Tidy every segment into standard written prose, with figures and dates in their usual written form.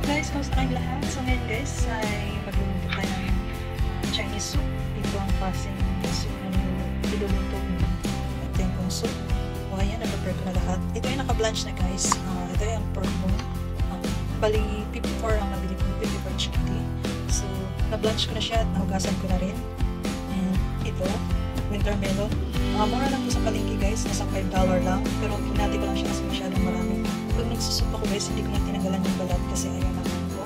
Guys, kamusta kayong lahat? So ngayon guys, ay magluluto tayo ng Chinese soup. Ito ang klaseng soup na niluluto ng tempong soup. O ayan, na-prepare ko na lahat. Ito ay naka-blanch na guys. Ito ay ang pork bone. Bali, 54 ang nabili ko, 54 chickpea. So, na-blanch ko na siya at nahugasan ko na rin. And ito, winter melon. Mura lang po sa palengke guys, nasa $5 lang. Pero pinati ko lang siya kasi masyadong marami. Pag nagsusup ako guys, hindi ko na tinanggalan yung balat kasi ayaw naman ko.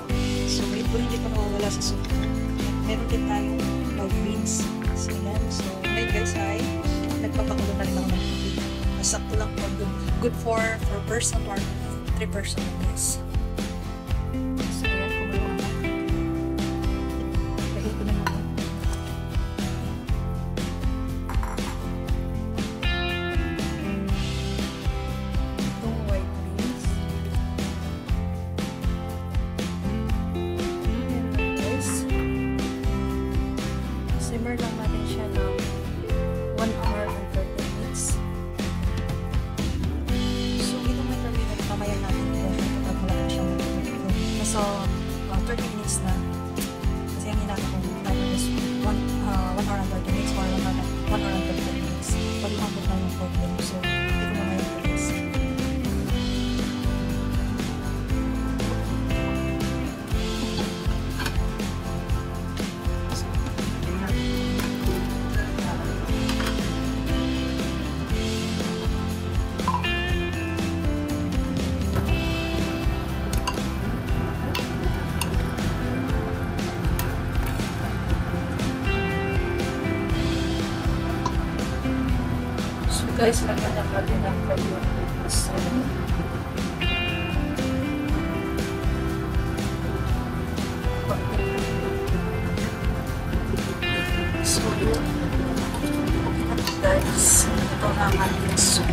So, ito hindi pa nawawala sa soup ko. Meron din tayong beans. So, yan. So, ngayon guys ay nagpapakulo na rin ako ng tubig. Masakto lang po. Good for 4 person or 3 person guys. So, yan. Kumulo ako. Lagay ko na naman. Simmer lang natin siya ng 1 hour and 30 minutes. So, itong winter melon, pamayan natin ito. Kapag wala na siyang nasa 30 minutes na. Kasi ang hinaka kong timer is 1 hour and 30 minutes or 1 hour and 30 minutes. Pag lumabot na yung problem. So, ito pamayan ko guys. Guys, naghanap natin ng problem. So, guys, ito na ang ating soup.